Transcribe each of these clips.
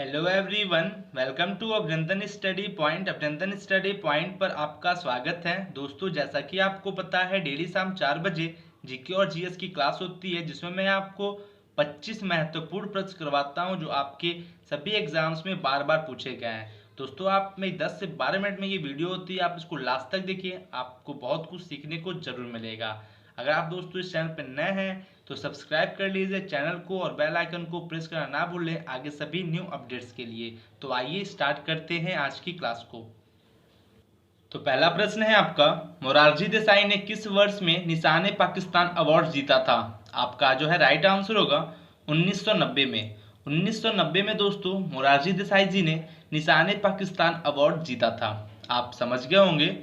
Hello everyone, welcome to अभिनंदन study point. अभिनंदन study point पर आपका स्वागत है। दोस्तों, जैसा कि आपको पता है, डेली शाम 4 बजे जीके और जीएस की क्लास होती है, जिसमें मैं आपको 25 महत्वपूर्ण प्रश्न करवाता हूं जो आपके सभी एग्जाम्स में बार बार पूछे गए हैं। दोस्तों, आप में 10 से 12 मिनट में ये वीडियो होती है, आप इसको लास्ट तक देखिए, आपको बहुत कुछ सीखने को जरूर मिलेगा। अगर आप दोस्तों इस चैनल पर नए हैं तो सब्सक्राइब कर लीजिए चैनल को और बेल आइकन को प्रेस करना ना भूलें आगे सभी न्यू अपडेट्स के लिए। तो आइए स्टार्ट करते हैं आज की क्लास को। तो पहला प्रश्न है आपका, मोरारजी देसाई ने किस वर्ष में निशान पाकिस्तान अवार्ड जीता था? आपका जो है राइट आंसर होगा 1990 में। 1990 में दोस्तों मोरारजी देसाई जी ने निशान पाकिस्तान अवार्ड जीता था। आप समझ गए होंगे।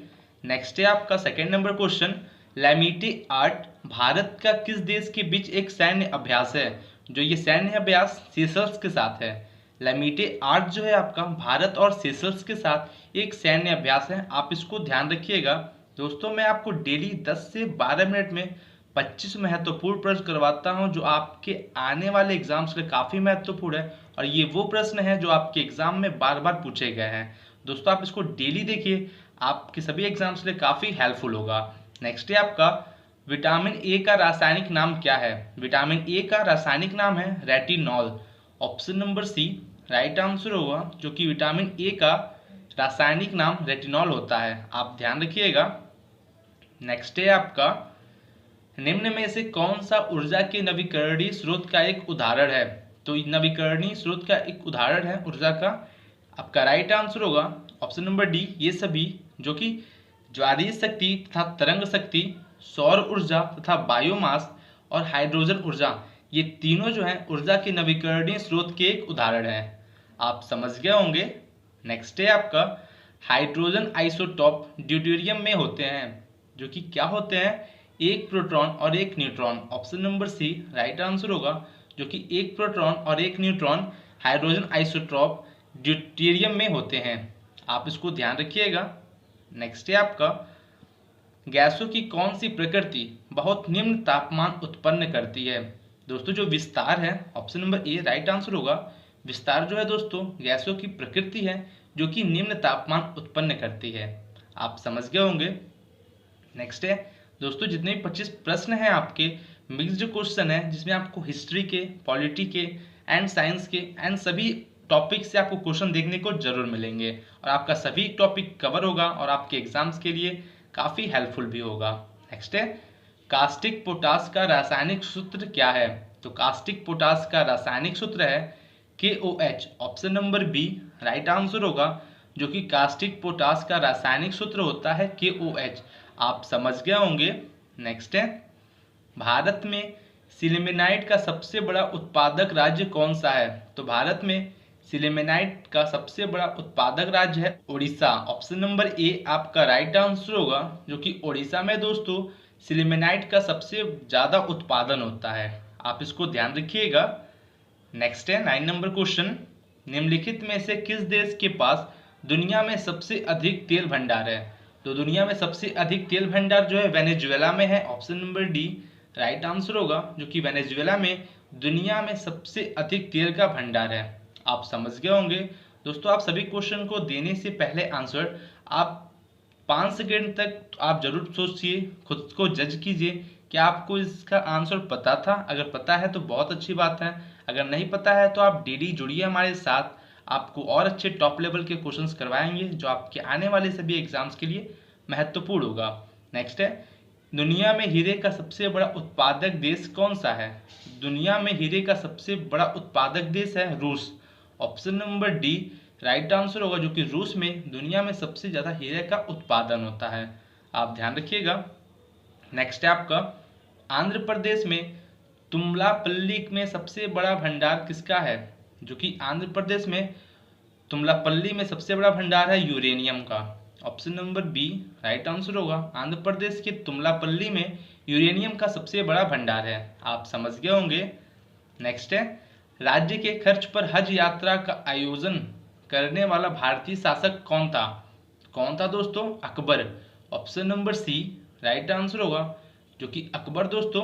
नेक्स्ट है आपका सेकेंड नंबर क्वेश्चन, लैमिटी आर्ट भारत का किस देश के बीच एक सैन्य अभ्यास है? जो ये सैन्य अभ्यास सेशल्स के साथ है। लैमिटी आर्ट जो है आपका भारत और सेशल्स के साथ एक सैन्य अभ्यास है। आप इसको ध्यान रखिएगा। दोस्तों, मैं आपको डेली 10 से 12 मिनट में 25 महत्वपूर्ण प्रश्न करवाता हूं जो आपके आने वाले एग्जाम्स के लिए काफ़ी महत्वपूर्ण है, और ये वो प्रश्न है जो आपके एग्जाम में बार बार पूछे गए हैं। दोस्तों, आप इसको डेली देखिए, आपके सभी एग्जाम्स के लिए काफ़ी हेल्पफुल होगा। नेक्स्ट है आपका, विटामिन ए का रासायनिक नाम क्या है? विटामिन ए का रासायनिक नाम है retinol. Option number C right answer होगा, जो कि विटामिन ए का रासायनिक नाम रेटिनॉल होता है। आप ध्यान रखिएगा। नेक्स्ट है आपका, निम्न में से कौन सा ऊर्जा के नवीकरणीय स्रोत का एक उदाहरण है? तो नवीकरणीय स्रोत का एक उदाहरण है ऊर्जा का। आपका राइट आंसर होगा ऑप्शन नंबर डी, ये सभी, जो कि ज्वारीय शक्ति तथा तरंग शक्ति, सौर ऊर्जा तथा बायोमास और हाइड्रोजन ऊर्जा, ये तीनों जो हैं ऊर्जा के नवीकरणीय स्रोत के एक उदाहरण हैं। आप समझ गए होंगे। नेक्स्ट है आपका, हाइड्रोजन आइसोटॉप ड्यूटेरियम में होते हैं, जो कि क्या होते हैं? एक प्रोटॉन और एक neutron. Option number C right answer होगा, जो कि एक प्रोटॉन और एक न्यूट्रॉन हाइड्रोजन आइसोटॉप ड्यूटेरियम में होते हैं। आप इसको ध्यान रखिएगा। नेक्स्ट है आपका, गैसों की कौन सी प्रकृति बहुत निम्न तापमान उत्पन्न करती है? दोस्तों, जो विस्तार है, option number A right answer होगा। विस्तार जो है दोस्तों गैसों की प्रकृति है जो कि निम्न तापमान उत्पन्न करती है। आप समझ गए होंगे। नेक्स्ट है दोस्तों, जितने भी 25 प्रश्न हैं आपके मिक्स्ड क्वेश्चन है, जिसमें आपको हिस्ट्री के, पॉलिटी के एंड साइंस के एंड सभी टॉपिक से आपको क्वेश्चन देखने को जरूर मिलेंगे, और आपका सभी टॉपिक कवर होगा और आपके एग्जाम्स के लिए काफ़ी हेल्पफुल भी होगा। नेक्स्ट है, कास्टिक पोटास का रासायनिक सूत्र क्या है? तो कास्टिक पोटास का रासायनिक सूत्र है KOH। Option number B right answer होगा, जो कि कास्टिक पोटास का रासायनिक सूत्र होता है KOH। आप समझ गए होंगे। नेक्स्ट है, भारत में सिलिमेनाइट का सबसे बड़ा उत्पादक राज्य कौन सा है? तो भारत में सिलिमेनाइट का सबसे बड़ा उत्पादक राज्य है उड़ीसा। ऑप्शन नंबर ए आपका राइट आंसर होगा, जो कि उड़ीसा में दोस्तों सिलिमेनाइट का सबसे ज़्यादा उत्पादन होता है। आप इसको ध्यान रखिएगा। नेक्स्ट है 9 नंबर क्वेश्चन, निम्नलिखित में से किस देश के पास दुनिया में सबसे अधिक तेल भंडार है? तो दुनिया में सबसे अधिक तेल भंडार जो है वेनेजुएला में है। Option number D right answer होगा, जो कि वेनेजुएला में दुनिया में सबसे अधिक तेल का भंडार है। आप समझ गए होंगे। दोस्तों, आप सभी क्वेश्चन को देने से पहले आंसर आप 5 सेकेंड तक आप जरूर सोचिए, खुद को जज कीजिए कि आपको इसका आंसर पता था। अगर पता है तो बहुत अच्छी बात है, अगर नहीं पता है तो आप डेली जुड़िए हमारे साथ। आपको और अच्छे टॉप लेवल के क्वेश्चंस करवाएंगे जो आपके आने वाले सभी एग्जाम्स के लिए महत्वपूर्ण होगा। नेक्स्ट है, दुनिया में हीरे का सबसे बड़ा उत्पादक देश कौन सा है? दुनिया में हीरे का सबसे बड़ा उत्पादक देश है रूस। Option number D right answer होगा, जो कि रूस में दुनिया में सबसे ज़्यादा हीरे का उत्पादन होता है। आप ध्यान रखिएगा। नेक्स्ट है आपका, आंध्र प्रदेश में तुमलापल्ली में सबसे बड़ा भंडार किसका है? जो कि आंध्र प्रदेश में तुमलापल्ली में सबसे बड़ा भंडार है यूरेनियम का। Option number B right answer होगा, आंध्र प्रदेश के तुमलापल्ली में यूरेनियम का सबसे बड़ा भंडार है। आप समझ गए होंगे। नेक्स्ट है, राज्य के खर्च पर हज यात्रा का आयोजन करने वाला भारतीय शासक कौन था? कौन था दोस्तों? Akbar. Option number C right answer होगा, जो कि अकबर दोस्तों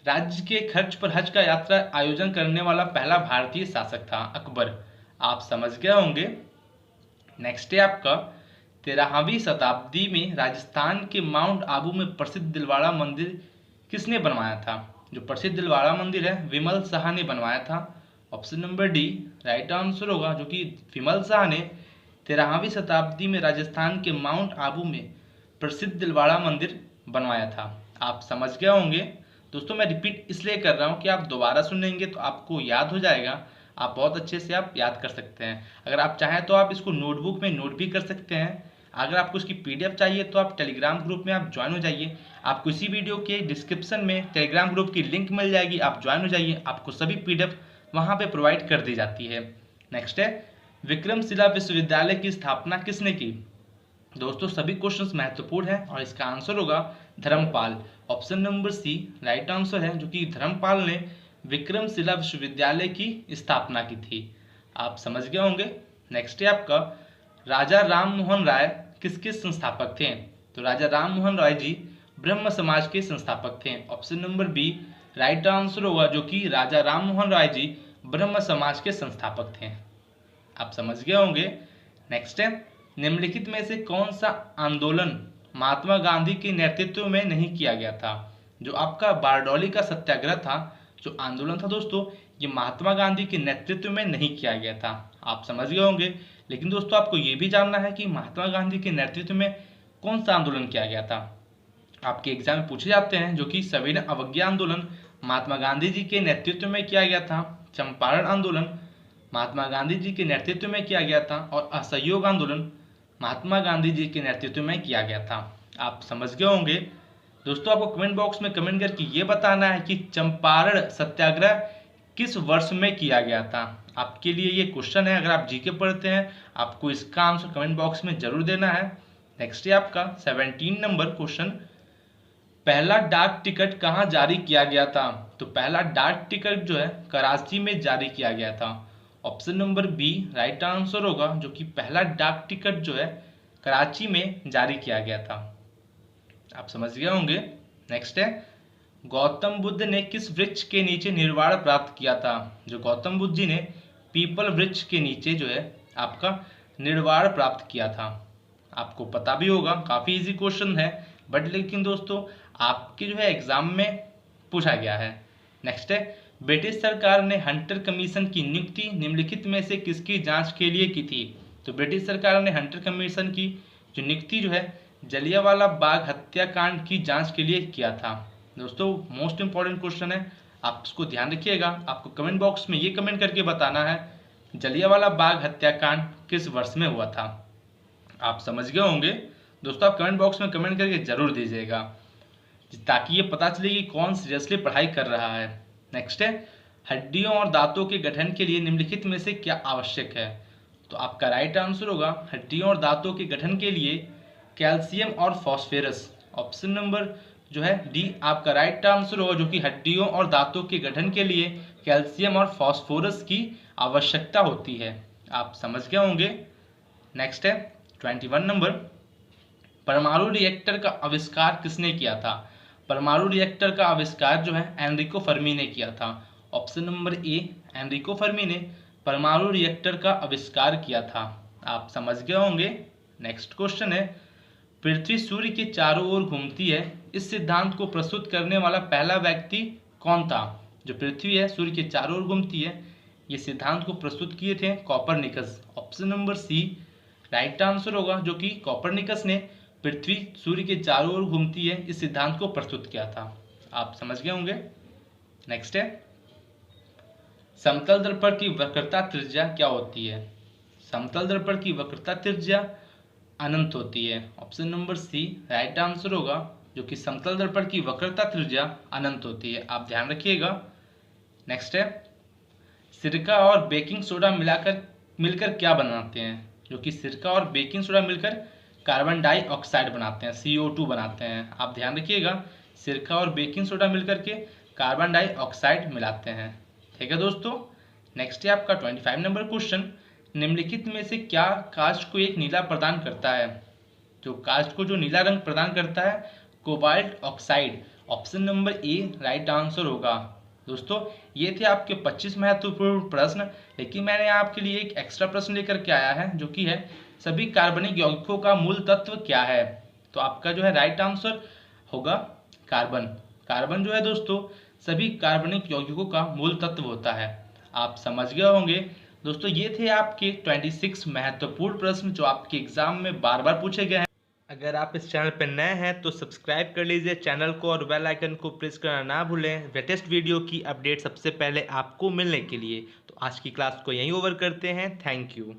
राज्य के खर्च पर हज का यात्रा आयोजन करने वाला पहला भारतीय शासक था? अकबर। आप समझ गए होंगे। नेक्स्ट है आपका 13वीं शताब्दी में राजस्थान के माउंट आबू में प्रसिद्ध दिलवाड़ा मंदिर किसने बनवाया था? जो प्रसिद्ध दिलवाड़ा मंदिर है विमल शाह ने बनवाया था। Option number D right answer होगा, जो कि विमल शाह ने 13वीं शताब्दी में राजस्थान के माउंट आबू में प्रसिद्ध दिलवाड़ा मंदिर बनवाया था। आप समझ गए होंगे। दोस्तों मैं रिपीट इसलिए कर रहा हूँ कि आप दोबारा सुनेंगे तो आपको याद हो जाएगा, आप बहुत अच्छे से आप याद कर सकते हैं। अगर आप चाहें तो आप इसको नोटबुक में नोट भी कर सकते हैं। अगर आपको इसकी पीडीएफ चाहिए तो आप टेलीग्राम ग्रुप में आप ज्वाइन हो जाइए। आपको इसी वीडियो के डिस्क्रिप्शन में टेलीग्राम ग्रुप की लिंक मिल जाएगी, आप ज्वाइन हो जाइए। आपको सभी पीडीएफ वहाँ पे प्रोवाइड कर दी जाती है। नेक्स्ट है विक्रमशिला विश्वविद्यालय की स्थापना किसने की? दोस्तों सभी क्वेश्चंस महत्वपूर्ण हैं और इसका आंसर होगा Dharmpal. Option number C right answer है, जो कि धर्मपाल ने विक्रमशिला विश्वविद्यालय की स्थापना की थी। आप समझ गए होंगे। नेक्स्ट है आपका राजा राम मोहन राय किसके संस्थापक थे? तो राजा राम मोहन राय जी ब्रह्म समाज के संस्थापक थे। Option number B right answer होगा, जो कि राजा राम मोहन राय जी ब्रह्म समाज के संस्थापक थे। आप समझ गए होंगे। नेक्स्ट है निम्नलिखित में से कौन सा आंदोलन महात्मा गांधी के नेतृत्व में नहीं किया गया था? जो आपका बारडोली का सत्याग्रह था, जो आंदोलन था दोस्तों, ये महात्मा गांधी के नेतृत्व में नहीं किया गया था। आप समझ गए होंगे। लेकिन दोस्तों आपको ये भी जानना है कि महात्मा गांधी के नेतृत्व में कौन सा आंदोलन किया गया था। आपके एग्जाम में पूछे जाते हैं, जो कि सविनय अवज्ञा आंदोलन महात्मा गांधी जी के नेतृत्व में किया गया था, चंपारण आंदोलन महात्मा गांधी जी के नेतृत्व में किया गया था, और असहयोग आंदोलन महात्मा गांधी जी के नेतृत्व में किया गया था। आप समझ गए होंगे। दोस्तों आपको कमेंट बॉक्स में कमेंट करके ये बताना है कि चंपारण सत्याग्रह किस वर्ष में किया गया था। आपके लिए ये क्वेश्चन है, अगर आप जीके पढ़ते हैं आपको इसका आंसर कमेंट बॉक्स में जरूर देना है। नेक्स्ट है आपका 17 नंबर क्वेश्चन, पहला डाक टिकट कहाँ जारी किया गया था? तो पहला डाक टिकट जो है कराची में जारी किया गया था। Option number B right answer होगा, जो कि पहला डाक टिकट जो है कराची में जारी किया गया था। आप समझ गए होंगे। नेक्स्ट है गौतम बुद्ध ने किस वृक्ष के नीचे निर्वाण प्राप्त किया था? जो गौतम बुद्ध जी ने पीपल वृक्ष के नीचे जो है आपका निर्वाण प्राप्त किया था। आपको पता भी होगा, काफ़ी इजी क्वेश्चन है, बट लेकिन दोस्तों आपके जो है एग्जाम में पूछा गया है। नेक्स्ट है ब्रिटिश सरकार ने हंटर कमीशन की नियुक्ति निम्नलिखित में से किसकी जांच के लिए की थी? तो ब्रिटिश सरकार ने हंटर कमीशन की जो नियुक्ति जो है जलियांवाला बाग हत्याकांड की जांच के लिए किया था। दोस्तों मोस्ट इंपॉर्टेंट क्वेश्चन है, आप इसको ध्यान रखिएगा। आपको कमेंट बॉक्स में ये कमेंट करके बताना है जलियांवाला बाग हत्याकांड किस वर्ष में हुआ था। आप समझ गए होंगे। दोस्तों आप कमेंट बॉक्स में कमेंट करके जरूर दीजिएगा, ताकि ये पता चले कि कौन सीरियसली पढ़ाई कर रहा है। नेक्स्ट है हड्डियों और दांतों के गठन के लिए निम्नलिखित में से क्या आवश्यक है? तो आपका राइट आंसर होगा हड्डियों और दांतों के गठन के लिए कैल्शियम और फॉस्फोरस। ऑप्शन नंबर जो है डी आपका राइट आंसर होगा, जो कि हड्डियों और दांतों के गठन के लिए कैल्शियम और फॉस्फोरस की आवश्यकता होती है। आप समझ गए होंगे। नेक्स्ट है 21 नंबर, परमाणु रिएक्टर का आविष्कार किसने किया था? परमाणु रिएक्टर का आविष्कार जो है एनरिको फर्मी ने किया था। Option number A Enrico Fermi ने परमाणु रिएक्टर का आविष्कार किया था। आप समझ गए होंगे। नेक्स्ट क्वेश्चन है पृथ्वी सूर्य के चारों ओर घूमती है, इस सिद्धांत को प्रस्तुत करने वाला पहला व्यक्ति कौन था? जो पृथ्वी है सूर्य के चारों ओर घूमती है, ये सिद्धांत को प्रस्तुत किए थे Copernicus. Option number C right answer होगा, जो कि कॉपरनिकस ने पृथ्वी सूर्य के चारों ओर घूमती है इस सिद्धांत को प्रस्तुत किया था। आप समझ गए होंगे। नेक्स्ट है समतल दर्पण की वक्रता त्रिज्या क्या होती है? समतल दर्पण की वक्रता त्रिज्या अनंत होती है। Option number C right answer होगा, जो कि समतल दर्पण की वक्रता त्रिज्या अनंत होती है। आप ध्यान रखिएगा। नेक्स्ट है सिरका और बेकिंग सोडा मिलकर क्या बनाते हैं? जो कि सिरका और बेकिंग सोडा मिलकर कार्बन डाइऑक्साइड बनाते हैं, CO2 बनाते हैं। आप ध्यान रखिएगा, सिरका और बेकिंग सोडा मिलकर के कार्बन डाइऑक्साइड मिलाते हैं। ठीक है दोस्तों। नेक्स्ट है आपका 25 नंबर क्वेश्चन, निम्नलिखित में से क्या काष्ठ को एक नीला प्रदान करता है? जो काष्ठ को जो नीला रंग प्रदान करता है cobalt oxide. Option number A right answer होगा। दोस्तों ये थे आपके 25 महत्वपूर्ण प्रश्न, लेकिन मैंने आपके लिए एक एक्स्ट्रा प्रश्न लेकर के आया है जो कि है सभी कार्बनिक यौगिकों का मूल तत्व क्या है। तो आपका जो है राइट आंसर होगा कार्बन। कार्बन जो है दोस्तों सभी कार्बनिक यौगिकों का मूल तत्व होता है। आप समझ गए होंगे। दोस्तों ये थे आपके 26 महत्वपूर्ण प्रश्न जो आपके एग्जाम में बार बार पूछे गए हैं। अगर आप इस चैनल पर नए हैं तो सब्सक्राइब कर लीजिए चैनल को और बेल आइकन को प्रेस करना ना भूलें लेटेस्ट वीडियो की अपडेट सबसे पहले आपको मिलने के लिए। तो आज की क्लास को यहीं ओवर करते हैं। Thank you.